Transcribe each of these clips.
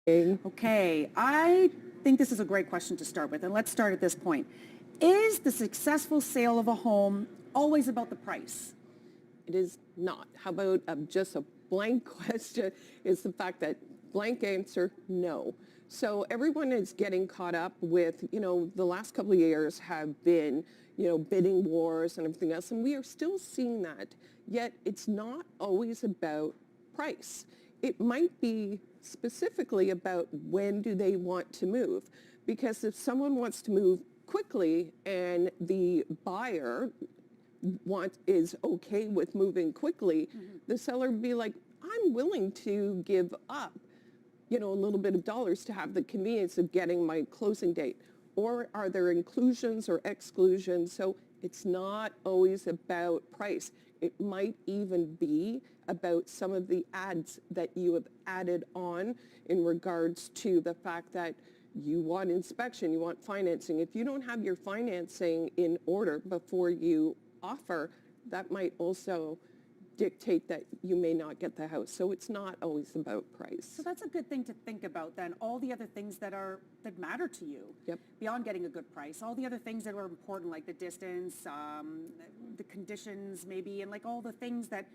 Okay, I think this is a great question to start with, and let's start at this point. Is the successful sale of a home always about the price? It is not. How about just a blank question is the fact that blank answer, no. So everyone is getting caught up with, the last couple of years have been, bidding wars and everything else, and we are still seeing that. Yet it's not always about price. It might be specifically about when do they want to move. Because if someone wants to move quickly and the buyer is okay with moving quickly, the seller would be like, I'm willing to give up, a little bit of dollars to have the convenience of getting my closing date. Or are there inclusions or exclusions? So it's not always about price. It might even be about some of the ads that you have added on in regards to the fact that you want inspection, you want financing. If you don't have your financing in order before you offer, that might also dictate that you may not get the house. So it's not always about price. So that's a good thing to think about then. All the other things that matter to you, beyond getting a good price, all the other things that are important, like the distance, the conditions maybe, and like all the things that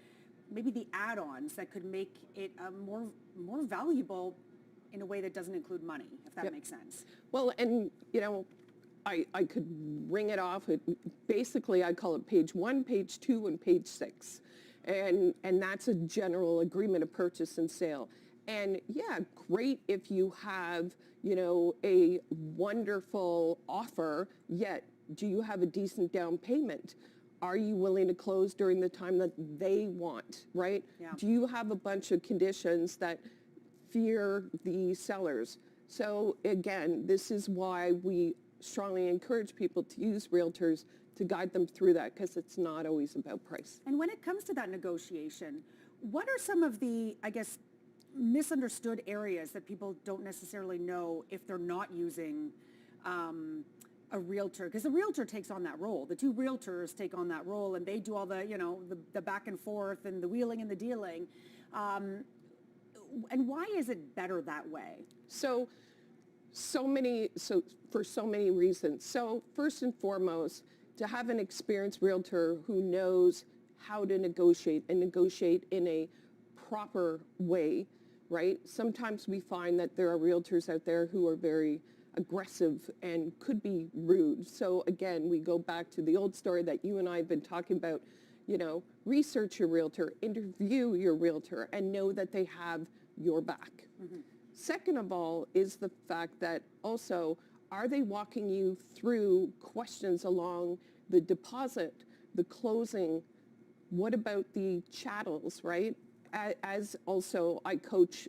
maybe the add-ons that could make it more valuable in a way that doesn't include money, if that makes sense. Well, and I could ring it off. Basically, I call it page 1, page 2, and page 6. And that's a general agreement of purchase and sale. And yeah, great if you have, a wonderful offer, yet do you have a decent down payment? Are you willing to close during the time that they want, right? Yeah. Do you have a bunch of conditions that fear the sellers? So again, this is why we strongly encourage people to use realtors to guide them through that, because it's not always about price. And when it comes to that negotiation, what are some of the, I guess, misunderstood areas that people don't necessarily know if they're not using a realtor? Because the realtor takes on that role. The two realtors take on that role, and they do all the, the back and forth and the wheeling and the dealing. And why is it better that way? So for so many reasons. So first and foremost, to have an experienced realtor who knows how to negotiate and negotiate in a proper way, right? Sometimes we find that there are realtors out there who are very aggressive and could be rude. So again, we go back to the old story that you and I have been talking about, research your realtor, interview your realtor, and know that they have your back. Second of all is the fact that also, are they walking you through questions along the deposit, the closing? What about the chattels, right? As also I coach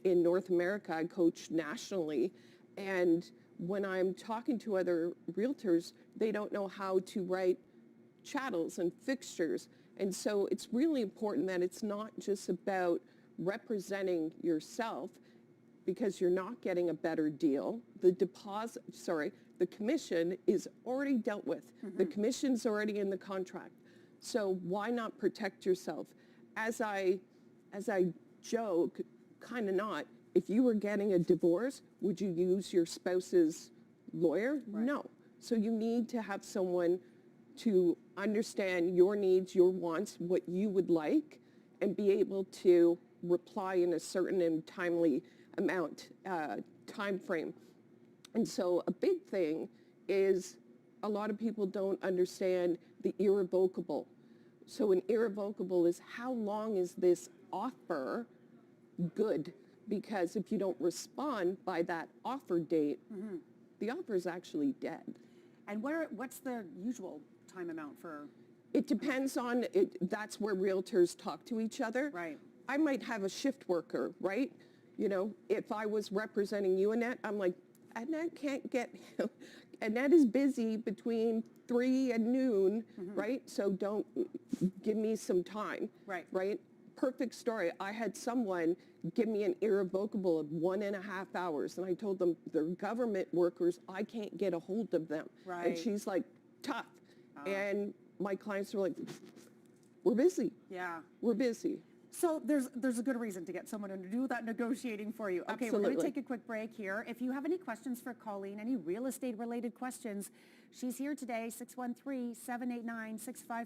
in North America, I coach nationally, and when I'm talking to other realtors, they don't know how to write chattels and fixtures. And so it's really important that it's not just about representing yourself, because you're not getting a better deal. The commission is already dealt with. The commission's already in the contract. So why not protect yourself? As I joke, kind of not, if you were getting a divorce, would you use your spouse's lawyer? Right. No. So you need to have someone to understand your needs, your wants, what you would like, and be able to reply in a certain and timely time frame. And so a big thing is a lot of people don't understand the irrevocable. So an irrevocable is, how long is this offer good? Because if you don't respond by that offer date, the offer is actually dead. And what's the usual time amount for? It depends on it. That's where realtors talk to each other. Right. I might have a shift worker, right? If I was representing you, Annette, I'm like, Annette can't get, Annette is busy between 3 and noon, right? So don't give me some time, right? Perfect story. I had someone give me an irrevocable of 1.5 hours, and I told them, they're government workers, I can't get a hold of them. Right. And she's like, tough. And my clients were like, we're busy. Yeah. We're busy. So there's a good reason to get someone to do that negotiating for you. Okay, we're going to Absolutely. take a quick break here. If you have any questions for Colleen, any real estate related questions, she's here today, 613-789-6555.